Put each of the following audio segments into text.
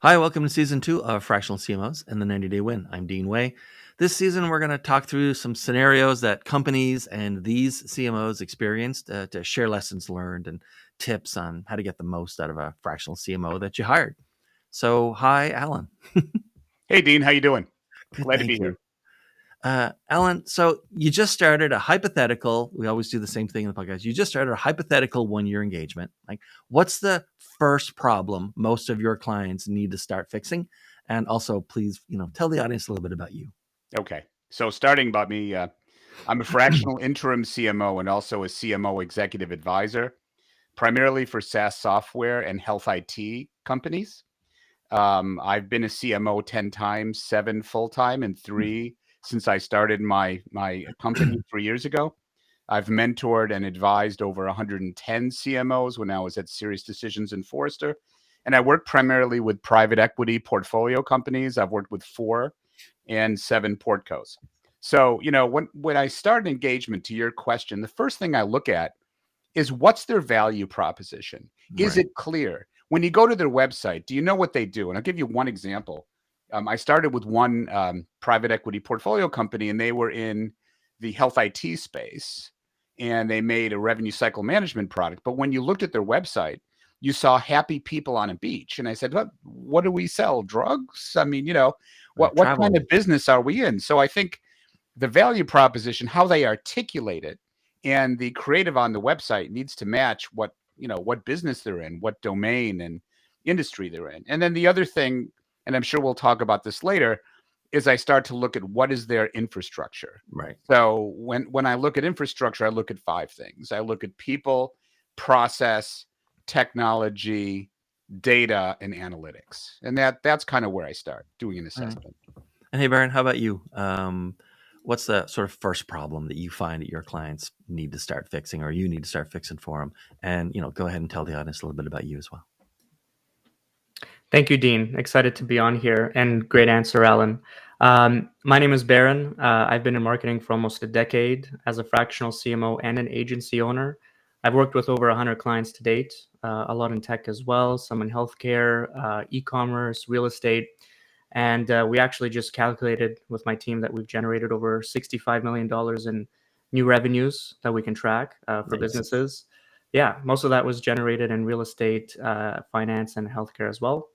Hi, welcome to season 2 of Fractional CMOs and the 90-Day Win. I'm Dean Way. This season, we're going to talk through some scenarios that companies and these CMOs experienced to share lessons learned and tips on how to get the most out of a fractional CMO that you hired. So, hi, Alan. Hey, Dean, how you doing? Good, Glad to thank be you. here. Alan, so you just started a hypothetical. We always do the same thing in the podcast. You just started a hypothetical one-year engagement. Like, what's the first problem most of your clients need to start fixing? And also, please, tell the audience a little bit about you. Okay, so starting about me, I'm a fractional interim CMO and also a CMO executive advisor, primarily for SaaS software and health IT companies. I've been a CMO 10 times, 7 full-time and 3 since I started my company 3 years ago. I've mentored and advised over 110 CMOs when I was at Serious Decisions and Forrester. And I work primarily with private equity portfolio companies. I've worked with 4 and 7 portcos. So, when I start an engagement, to your question, the first thing I look at is what's their value proposition? Is Right. it clear? When you go to their website, do you know what they do? And I'll give you one example. I started with one private equity portfolio company, and they were in the health IT space, and they made a revenue cycle management product. But when you looked at their website, you saw happy people on a beach, and I said, "What do we sell? Drugs? I mean, what kind Travel. of business are we in?" So I think the value proposition, how they articulate it, and the creative on the website needs to match what business they're in, what domain and industry they're in. And then the other thing, and I'm sure we'll talk about this later, is I start to look at what is their infrastructure. Right. So when I look at infrastructure, I look at 5 things. I look at people, process, technology, data, and analytics. And that's kind of where I start doing an assessment. And hey, Baron, how about you? What's the sort of first problem that you find that your clients need to start fixing, or you need to start fixing for them? And go ahead and tell the audience a little bit about you as well. Thank you, Dean. Excited to be on here, and great answer, Alan. My name is Baron. I've been in marketing for almost a decade as a fractional CMO and an agency owner. I've worked with over 100 clients to date, a lot in tech as well, some in healthcare, e-commerce, real estate. And we actually just calculated with my team that we've generated over $65 million in new revenues that we can track for Nice. businesses. Yeah, most of that was generated in real estate, finance, and healthcare as well.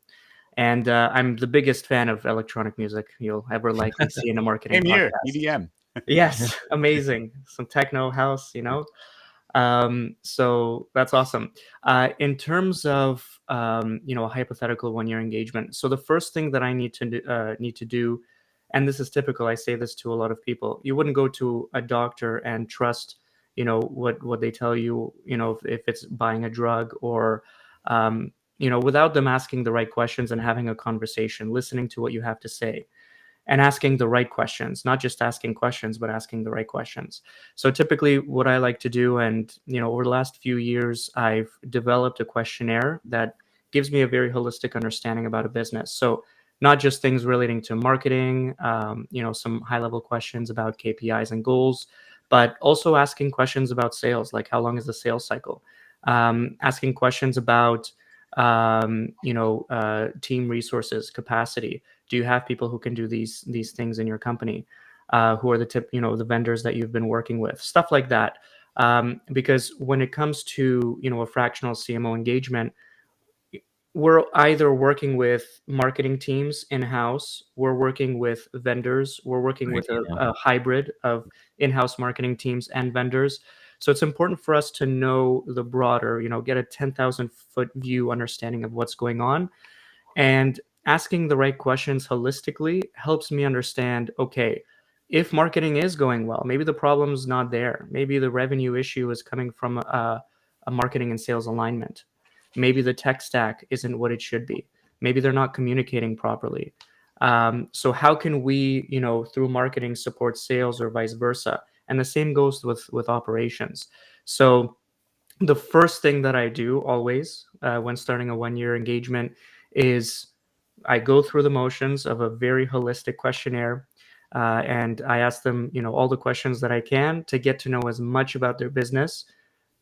And I'm the biggest fan of electronic music you'll ever likely see in a marketing Same here, podcast. EDM. Yes, amazing. Some techno house. So that's awesome. In terms of a hypothetical one-year engagement, so the first thing that I need to do, and this is typical, I say this to a lot of people, you wouldn't go to a doctor and trust what they tell you, if it's buying a drug or without them asking the right questions and having a conversation, listening to what you have to say and asking the right questions, not just asking questions, but asking the right questions. So typically what I like to do, and over the last few years, I've developed a questionnaire that gives me a very holistic understanding about a business. So not just things relating to marketing, some high level questions about KPIs and goals, but also asking questions about sales, like how long is the sales cycle? Asking questions about team resources, capacity. Do you have people who can do these things in your company? Who are the vendors that you've been working with? Stuff like that. Because when it comes to a fractional CMO engagement, we're either working with marketing teams in-house, we're working with vendors, we're working Right, with a, yeah. a hybrid of in-house marketing teams and vendors. So it's important for us to know the broader, get a 10,000 foot view understanding of what's going on. And asking the right questions holistically helps me understand, okay, if marketing is going well, maybe the problem's not there. Maybe the revenue issue is coming from a marketing and sales alignment. Maybe the tech stack isn't what it should be. Maybe they're not communicating properly. So how can we, through marketing support sales or vice versa? And the same goes with operations. So the first thing that I do always when starting a one-year engagement is I go through the motions of a very holistic questionnaire, and I ask them, all the questions that I can to get to know as much about their business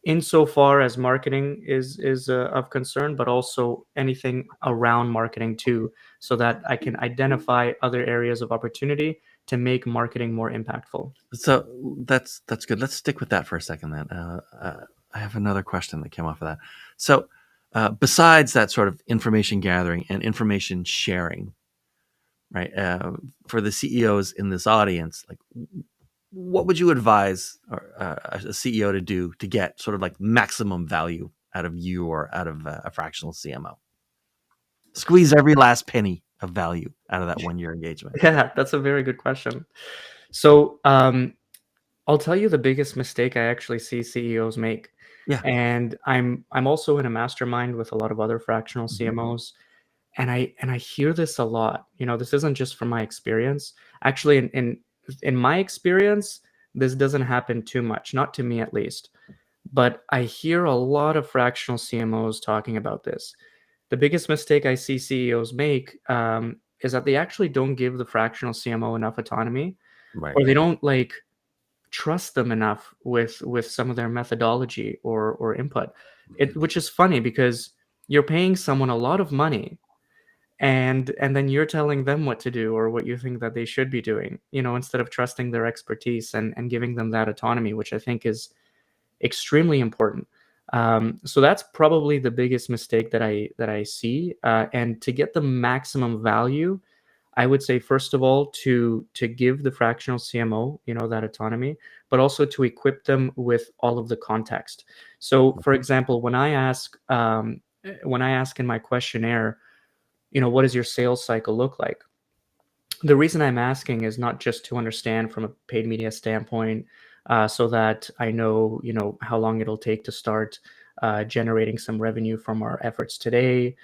insofar as marketing is of concern, but also anything around marketing too, so that I can identify other areas of opportunity to make marketing more impactful. So that's good. Let's stick with that for a second then. I have another question that came off of that. So besides that sort of information gathering and information sharing, right? For the CEOs in this audience, like what would you advise a CEO to do to get sort of like maximum value out of you or out of a fractional CMO? Squeeze every last penny of value out of that 1 year engagement. Yeah, that's a very good question. So I'll tell you the biggest mistake I actually see CEOs make. Yeah. And I'm also in a mastermind with a lot of other fractional Mhm. CMOs, and I hear this a lot. This isn't just from my experience. Actually, in my experience, this doesn't happen too much, not to me at least. But I hear a lot of fractional CMOs talking about this. The biggest mistake I see CEOs make is that they actually don't give the fractional CMO enough autonomy, Right. or they don't like trust them enough with some of their methodology or input. Which is funny because you're paying someone a lot of money, and then you're telling them what to do or what you think that they should be doing, instead of trusting their expertise and giving them that autonomy, which I think is extremely important. So that's probably the biggest mistake that I see. And to get the maximum value, I would say first of all to give the fractional CMO that autonomy, but also to equip them with all of the context. So, for example, when I ask in my questionnaire, what does your sales cycle look like? The reason I'm asking is not just to understand from a paid media standpoint, so that I know, how long it'll take to start generating some revenue from our efforts today.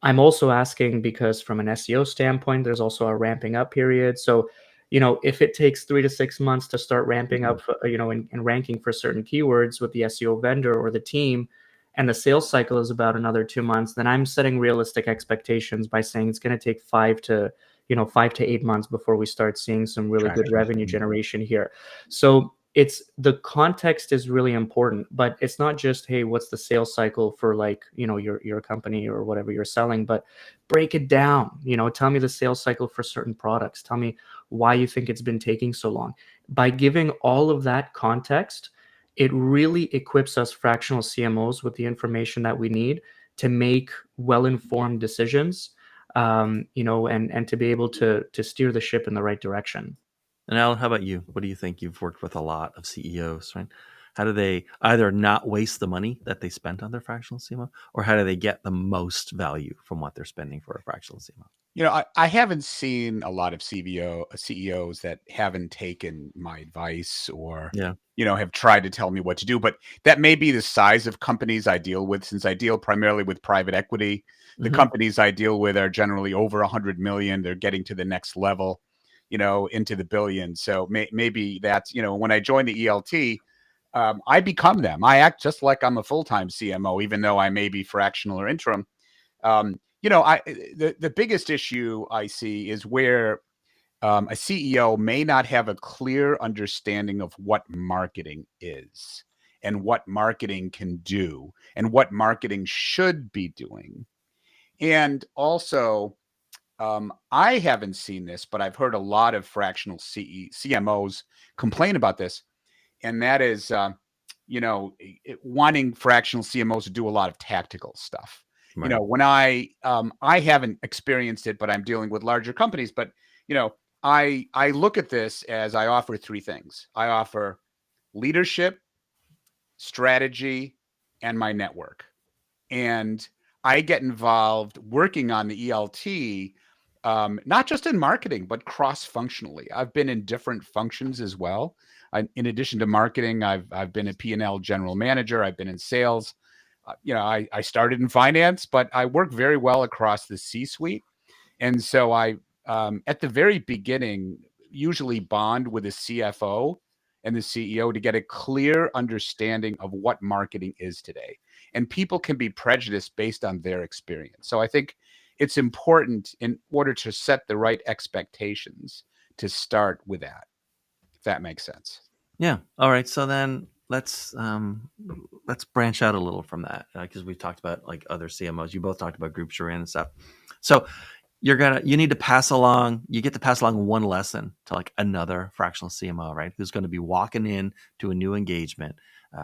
I'm also asking because from an SEO standpoint, there's also a ramping up period. So, if it takes 3 to 6 months to start ramping up, and ranking for certain keywords with the SEO vendor or the team, and the sales cycle is about another 2 months, then I'm setting realistic expectations by saying it's going to take 5 to 8 months before we start seeing some really good Traction. revenue generation here. So it's the context is really important, but it's not just, hey, what's the sales cycle for, like, your company or whatever you're selling, but break it down. Tell me the sales cycle for certain products. Tell me why you think it's been taking so long. By giving all of that context, it really equips us fractional CMOs with the information that we need to make well-informed decisions, and to be able to steer the ship in the right direction. And Alan, how about you? What do you think? You've worked with a lot of CEOs, right? How do they either not waste the money that they spent on their fractional CMO, or how do they get the most value from what they're spending for a fractional CMO? I haven't seen a lot of CEOs that haven't taken my advice or, Yeah. have tried to tell me what to do. But that may be the size of companies I deal with, since I deal primarily with private equity. The Mm-hmm. companies I deal with are generally over 100 million. They're getting to the next level, into the billions. So maybe that's, when I join the ELT, I become them. I act just like I'm a full-time CMO, even though I may be fractional or interim. The biggest issue I see is where a CEO may not have a clear understanding of what marketing is and what marketing can do and what marketing should be doing. And also, I haven't seen this, but I've heard a lot of fractional CMOs complain about this, and that is, wanting fractional CMOs to do a lot of tactical stuff. Right. When I haven't experienced it, but I'm dealing with larger companies. But I look at this as I offer three things. I offer leadership, strategy, and my network. And I get involved working on the ELT, not just in marketing, but cross-functionally. I've been in different functions as well. In addition to marketing, I've been a P&L general manager. I've been in sales. I started in finance, but I work very well across the C-suite. And so I, at the very beginning, usually bond with the CFO and the CEO to get a clear understanding of what marketing is today. And people can be prejudiced based on their experience. So I think it's important, in order to set the right expectations, to start with that, if that makes sense. Yeah. All right. So then let's branch out a little from that, because we've talked about like other CMOs. You both talked about groups you're in and stuff. So you need to pass along. You get to pass along one lesson to like another fractional CMO, right? Who's going to be walking in to a new engagement,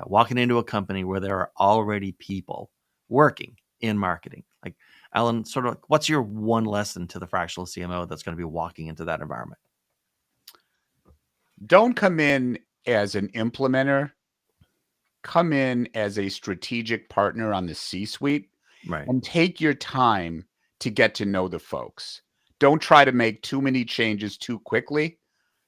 walking into a company where there are already people working in marketing. Like, Alan, sort of, what's your one lesson to the fractional CMO that's going to be walking into that environment? Don't come in as an implementer. Come in as a strategic partner on the C-suite, Right. and take your time to get to know the folks. Don't try to make too many changes too quickly.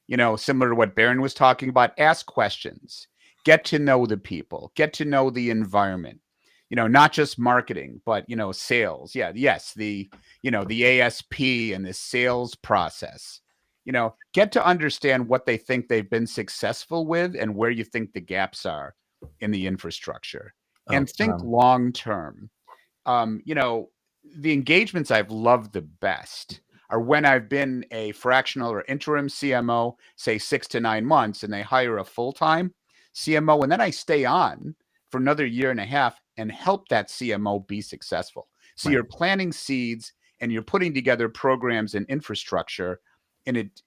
Similar to what Baron was talking about, ask questions, get to know the people, get to know the environment, not just marketing, but, sales. Yeah. Yes. The ASP and the sales process, get to understand what they think they've been successful with and where you think the gaps are in the infrastructure, Oh, and think long term. The engagements I've loved the best are when I've been a fractional or interim CMO, say 6 to 9 months, and they hire a full-time CMO, and then I stay on for another year and a half and help that CMO be successful. So right. you're planting seeds and you're putting together programs and infrastructure in it,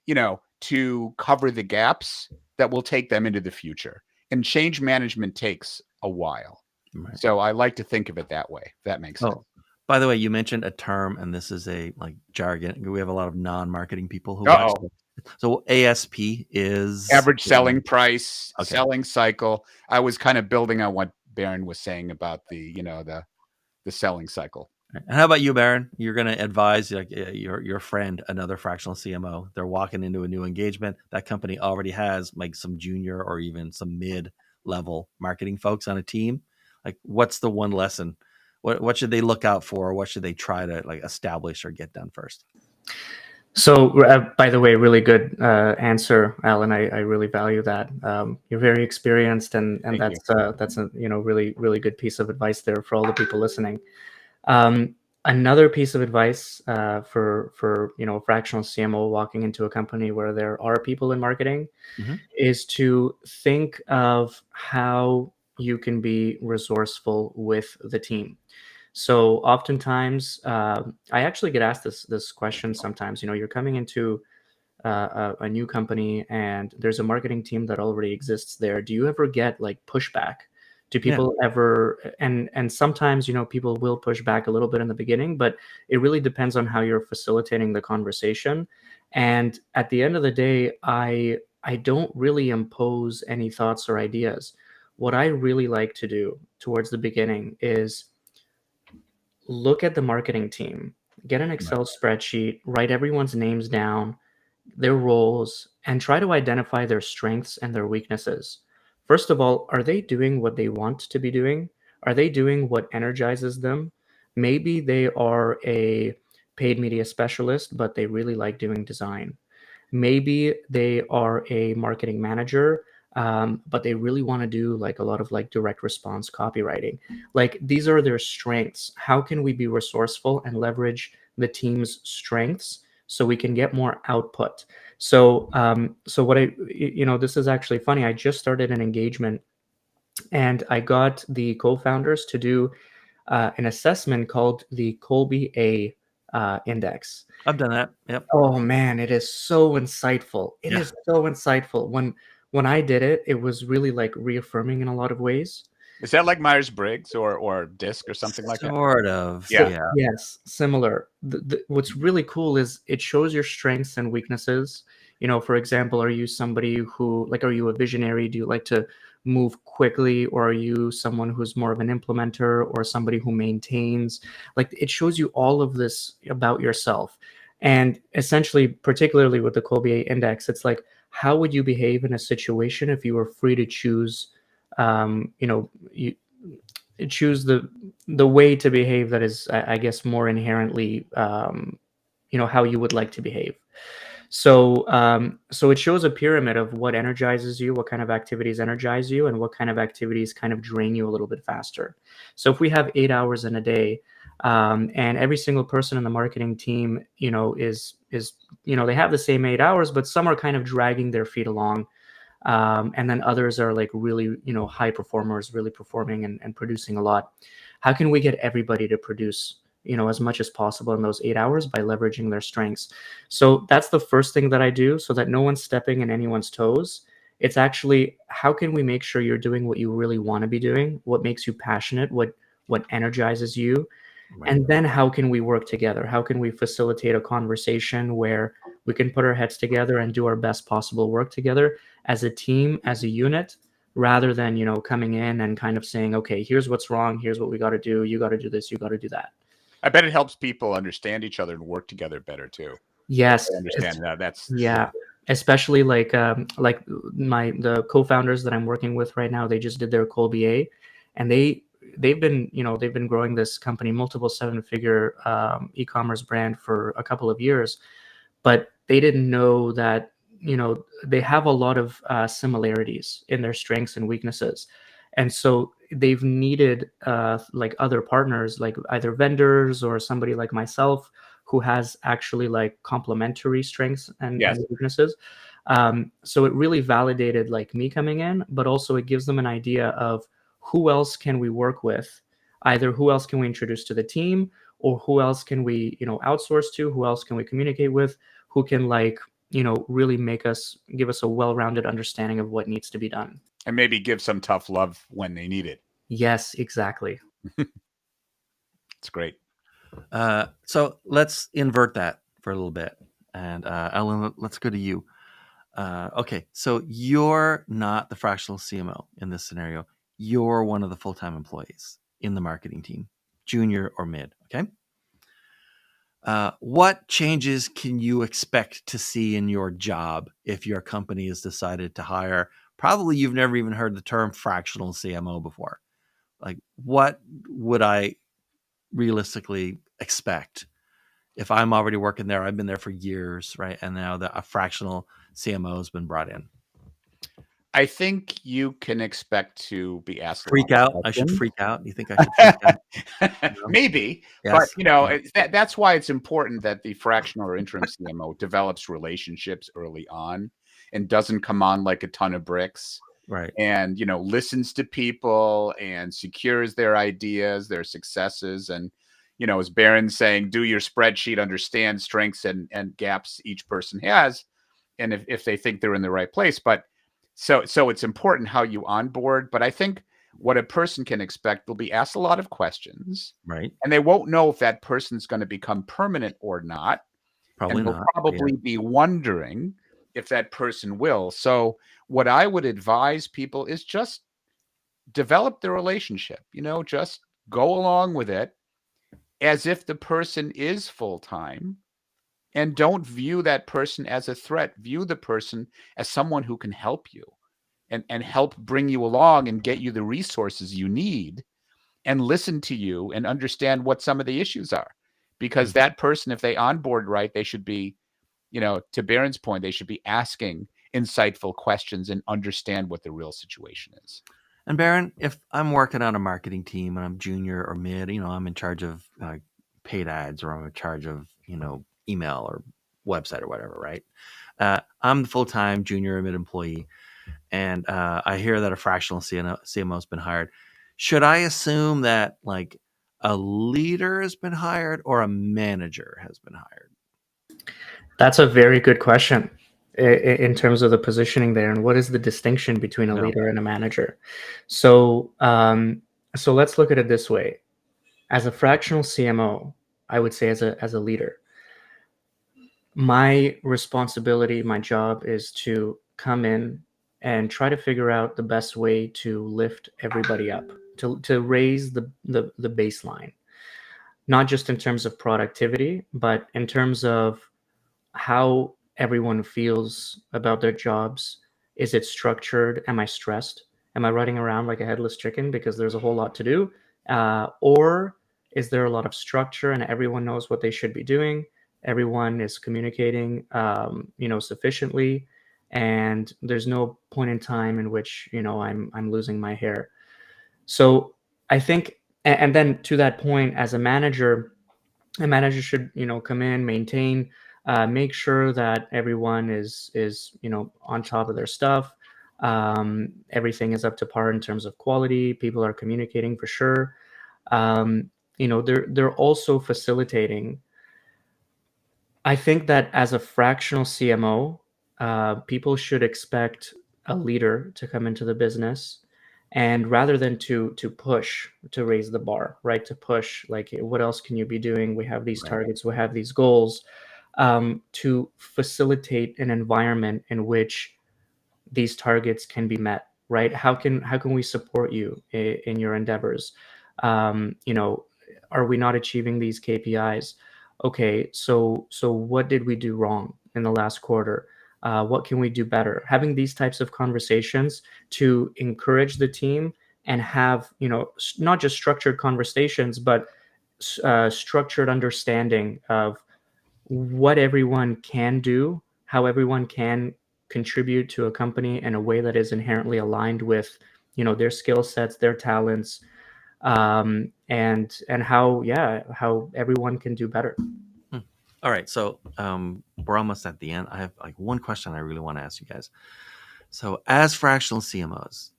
to cover the gaps that will take them into the future. And change management takes a while. Right. So I like to think of it that way, if that makes sense. Oh, by the way, you mentioned a term, and this is a like jargon. We have a lot of non-marketing people who watch Uh-oh. this. So ASP is Average selling price, Okay. selling cycle. I was kind of building on what Baron was saying about the selling cycle. And how about you, Baron? You're going to advise like your friend, another fractional CMO. They're walking into a new engagement. That company already has like some junior or even some mid-level marketing folks on a team. Like, what's the one lesson? What should they look out for? Or what should they try to like establish or get done first? So, by the way, really good answer, Alan. I really value that. You're very experienced, and Thank you. that's a really good piece of advice there for all the people listening. Another piece of advice for a fractional CMO walking into a company where there are people in marketing is to think of how you can be resourceful with the team. So oftentimes, I actually get asked this question sometimes. You're coming into a new company and there's a marketing team that already exists there. Do you ever get like pushback? Do people ever, and sometimes, people will push back a little bit in the beginning, but it really depends on how you're facilitating the conversation. And at the end of the day, I don't really impose any thoughts or ideas. What I really like to do towards the beginning is look at the marketing team, get an Excel spreadsheet, write everyone's names down, their roles, and try to identify their strengths and their weaknesses. First of all, are they doing what they want to be doing? Are they doing what energizes them? Maybe they are a paid media specialist, but they really like doing design. Maybe they are a marketing manager, but they really want to do like a lot of like direct response copywriting. Like, these are their strengths. How can we be resourceful and leverage the team's strengths so we can get more output? So, this is actually funny. I just started an engagement and I got the co-founders to do an assessment called the Colby A index. I've done that. Yep. Oh man, it is so insightful. It Yeah. is so insightful. When I did it, it was really like reaffirming in a lot of ways. Is that like Myers-Briggs or DISC or something like that? Sort of. Yeah. Yeah. Yes, similar. What's really cool is it shows your strengths and weaknesses. For example, are you somebody who, like, are you a visionary? Do you like to move quickly, or are you someone who's more of an implementer or somebody who maintains? Like, it shows you all of this about yourself. And essentially, particularly with the Colby Index, it's like, how would you behave in a situation if you were free to choose, you choose the way to behave that is, I guess, more inherently, how you would like to behave. So it shows a pyramid of what energizes you, what kind of activities energize you, and what kind of activities kind of drain you a little bit faster. So if we have 8 hours in a day, and every single person in the marketing team, is they have the same 8 hours, but some are kind of dragging their feet along. and then others are like really, high performers, really performing and producing a lot. How can we get everybody to produce, as much as possible in those 8 hours by leveraging their strengths? So that's the first thing that I do, so that no one's stepping in anyone's toes. It's actually, how can we make sure you're doing what you really want to be doing, what makes you passionate, what energizes you, Right. and then how can we work together? How can we facilitate a conversation where we can put our heads together and do our best possible work together as a team, as a unit, rather than, coming in and kind of saying, okay, here's what's wrong, here's what we got to do, you got to do this, you got to do that. I bet it helps people understand each other and work together better too. Yes, I understand that. That's yeah, especially like the co-founders that I'm working with right now, they just did their Colby, and they've been growing this company, multiple seven-figure e-commerce brand for a couple of years, but they didn't know that they have a lot of similarities in their strengths and weaknesses, and so they've needed like other partners, like either vendors or somebody like myself who has actually like complementary strengths and yes. weaknesses. So it really validated like me coming in, but also it gives them an idea of who else can we work with, either who else can we introduce to the team, or who else can we outsource to, who else can we communicate with, who can like really give us a well-rounded understanding of what needs to be done. And maybe give some tough love when they need it. Yes, exactly. It's great. So let's invert that for a little bit. And Ellen, let's go to you. Okay, so you're not the fractional CMO in this scenario. You're one of the full-time employees in the marketing team, junior or mid, okay? What changes can you expect to see in your job if your company has decided to hire? Probably you've never even heard the term fractional CMO before. Like, what would I realistically expect if I'm already working there? I've been there for years, right? And now a fractional CMO has been brought in. I think you can expect to be asked Freak a lot out. of I should questions. freak out. You think I should freak out? Maybe, but Yes. that's why it's important that the fractional or interim CMO develops relationships early on and doesn't come on like a ton of bricks. Right. And listens to people and secures their ideas, their successes, and as Baron's saying, do your spreadsheet, understand strengths and gaps each person has, and if they think they're in the right place. But so it's important how you onboard. But I think what a person can expect, they'll be asked a lot of questions, Right. and they won't know if that person's going to become permanent or not. Probably And they'll not. probably be wondering if that person will. So what I would advise people is just develop the relationship, just go along with it as if the person is full-time, and don't view that person as a threat. View the person as someone who can help you and help bring you along and get you the resources you need and listen to you and understand what some of the issues are. Because that person, if they onboard right, they should be, to Baron's point, they should be asking insightful questions and understand what the real situation is. And Baron, if I'm working on a marketing team and I'm junior or mid, I'm in charge of paid ads, or I'm in charge of, email or website or whatever, right? I'm the full-time junior or mid employee, and I hear that a fractional CMO has been hired. Should I assume that like a leader has been hired or a manager has been hired? That's a very good question in terms of the positioning there, and what is the distinction between a leader and a manager. So so let's look at it this way. As a fractional CMO, I would say as a leader, my responsibility, my job is to come in and try to figure out the best way to lift everybody up, to raise the baseline, not just in terms of productivity, but in terms of how everyone feels about their jobs. Is it structured? Am I stressed? Am I running around like a headless chicken because there's a whole lot to do? Or is there a lot of structure and everyone knows what they should be doing? Everyone is communicating, sufficiently, and there's no point in time in which I'm losing my hair. So I think, and then to that point, as a manager should come in, maintain, make sure that everyone is on top of their stuff, Everything is up to par in terms of quality. People are communicating for sure. They're also facilitating. I think that as a fractional CMO, people should expect a leader to come into the business, and rather than to push to raise the bar, right? To push, like, what else can you be doing? We have these targets, we have these goals. To facilitate an environment in which these targets can be met, right? How can we support you in your endeavors? You know, are we not achieving these KPIs? Okay, so what did we do wrong in the last quarter? What can we do better? Having these types of conversations to encourage the team and have, not just structured conversations, but structured understanding of what everyone can do, how everyone can contribute to a company in a way that is inherently aligned with, their skill sets, their talents, and how everyone can do better. Hmm. All right, so we're almost at the end. I have like one question I really want to ask you guys. So, as fractional CMOs,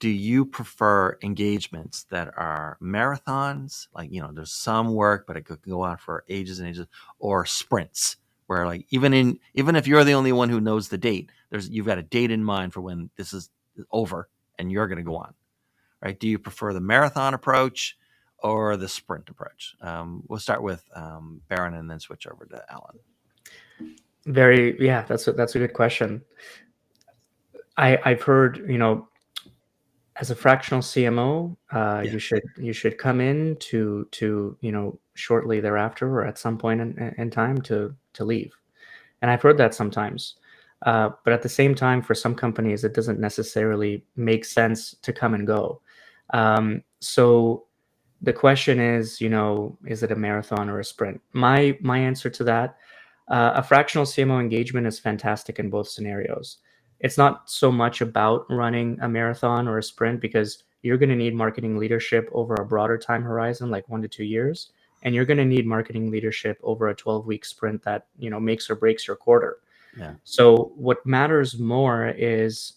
do you prefer engagements that are marathons, like there's some work, but it could go on for ages and ages, or sprints, where like even if you're the only one who knows the date, you've got a date in mind for when this is over and you're going to go on, right? Do you prefer the marathon approach or the sprint approach? We'll start with Baron and then switch over to Alan. That's a good question. I've heard, as a fractional CMO, you should come in to shortly thereafter or at some point in time to leave. And I've heard that sometimes. But at the same time, for some companies, it doesn't necessarily make sense to come and go. So the question is, is it a marathon or a sprint? My answer to that, a fractional CMO engagement is fantastic in both scenarios. It's not so much about running a marathon or a sprint, because you're going to need marketing leadership over a broader time horizon, like 1 to 2 years, and you're going to need marketing leadership over a 12-week sprint that makes or breaks your quarter. Yeah. So what matters more is,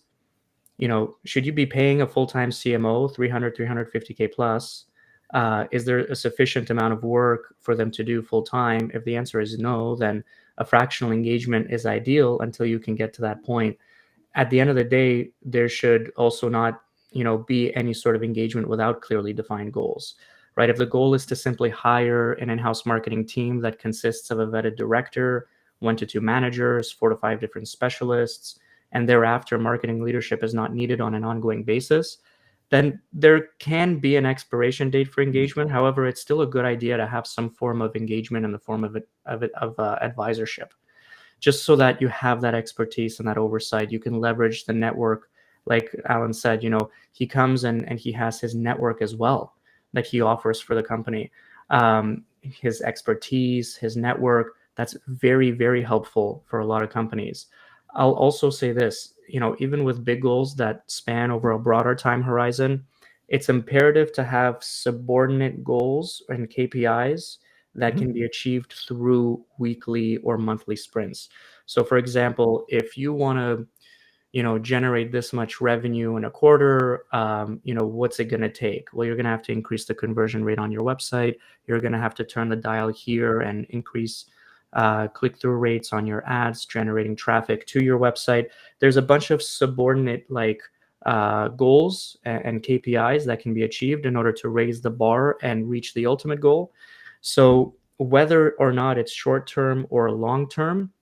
should you be paying a full-time CMO 350K plus? Is there a sufficient amount of work for them to do full-time? If the answer is no, then a fractional engagement is ideal until you can get to that point. At the end of the day, there should also not, be any sort of engagement without clearly defined goals, right? If the goal is to simply hire an in-house marketing team that consists of a vetted director, 1 to 2 managers, 4 to 5 different specialists, and thereafter marketing leadership is not needed on an ongoing basis, then there can be an expiration date for engagement. However, it's still a good idea to have some form of engagement in the form of advisorship, just so that you have that expertise and that oversight. You can leverage the network. Like Alan said, he comes and he has his network as well that he offers for the company. His expertise, his network, that's very, very helpful for a lot of companies. I'll also say this, even with big goals that span over a broader time horizon, it's imperative to have subordinate goals and KPIs that can be achieved through weekly or monthly sprints. So for example, if you want to, generate this much revenue in a quarter, what's it going to take? Well, you're going to have to increase the conversion rate on your website. You're going to have to turn the dial here and increase click-through rates on your ads, generating traffic to your website. There's a bunch of subordinate goals and KPIs that can be achieved in order to raise the bar and reach the ultimate goal. So whether or not it's short-term or long-term,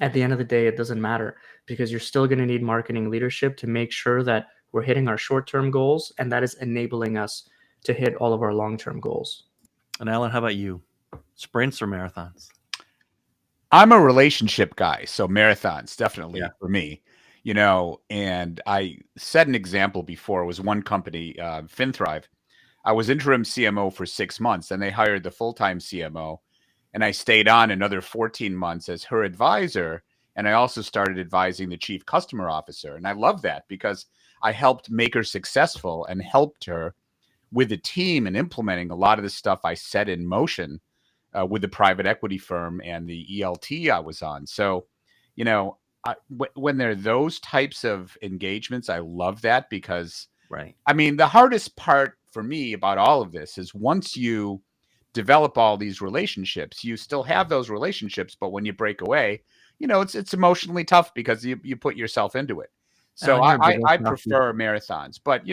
at the end of the day, it doesn't matter, because you're still going to need marketing leadership to make sure that we're hitting our short-term goals, and that is enabling us to hit all of our long-term goals. And Alan, how about you? Sprints or marathons? I'm a relationship guy, so marathons definitely for me. And I set an example before. It was one company, FinThrive. I was interim CMO for 6 months, and they hired the full-time CMO, and I stayed on another 14 months as her advisor, and I also started advising the chief customer officer. And I love that because I helped make her successful and helped her with the team and implementing a lot of the stuff I set in motion with the private equity firm and the ELT I was on. So, when there are those types of engagements, I love that because, Right. I mean, the hardest part for me about all of this is once you develop all these relationships, you still have those relationships, but when you break away, it's emotionally tough because you put yourself into it. So Alan, you're a big I mouthpiece. prefer marathons, but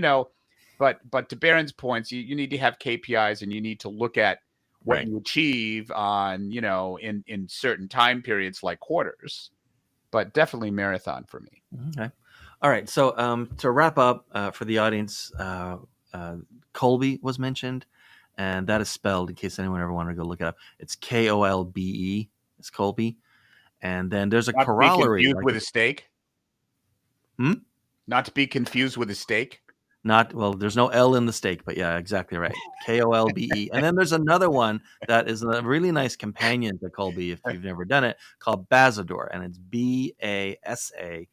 but to Baron's points, you need to have KPIs and you need to look at what Right. you achieve on, in certain time periods like quarters, but definitely marathon for me. Okay. All right. So to wrap up for the audience, Colby was mentioned, and that is spelled, in case anyone ever wanted to go look it up, it's Kolbe. It's Colby. And then there's a Not to be corollary. confused with a steak. Hmm? Not to be confused with a steak. There's no L in the steak, but yeah, exactly right. Kolbe. And then there's another one that is a really nice companion to Colby if you've never done it, called Basadur, and it's Basadur.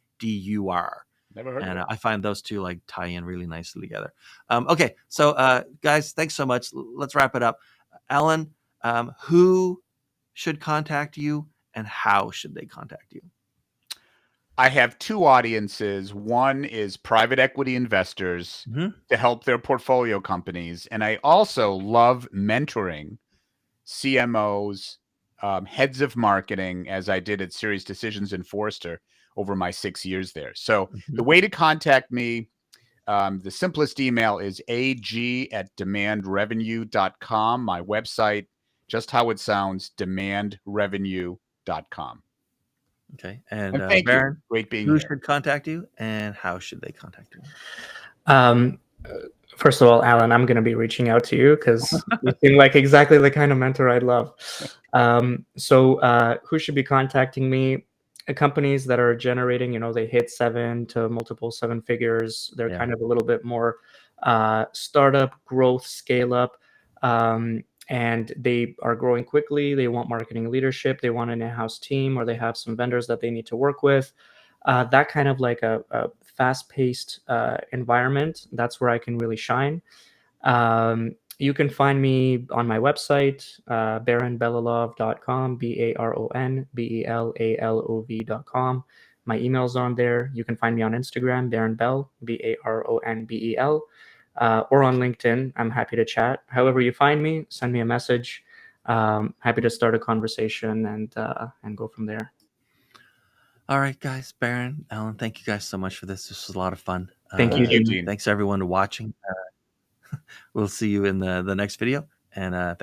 Never heard of And it. I find those two like tie in really nicely together. Okay, so guys, thanks so much. Let's wrap it up. Alan, who should contact you, and how should they contact you? I have two audiences. One is private equity investors to help their portfolio companies. And I also love mentoring CMOs, heads of marketing, as I did at Serious Decisions in Forrester over my 6 years there. So the way to contact me, the simplest email is ag@demandrevenue.com. My website, just how it sounds, demandrevenue.com. Okay, and And thank you. Baron, Great being who here. should contact you, and how should they contact you? First of all, Alan, I'm going to be reaching out to you because you seem like exactly the kind of mentor I'd love. So who should be contacting me? Companies that are generating, they hit 7 to multiple 7 figures. They're kind of a little bit more startup growth, scale up. And they are growing quickly. They want marketing leadership. They want an in-house team, or they have some vendors that they need to work with. That kind of like a fast-paced environment, that's where I can really shine. You can find me on my website, baronbelalov.com, baronbelalov.com. My email's on there. You can find me on Instagram, baronbell, baronbel, or on LinkedIn. I'm happy to chat. However you find me, send me a message. Happy to start a conversation and go from there. All right, guys, Baron, Alan, thank you guys so much for this. This was a lot of fun. Thank you, Dean. Dean. Thanks everyone to watching. We'll see you in the next video, and thanks.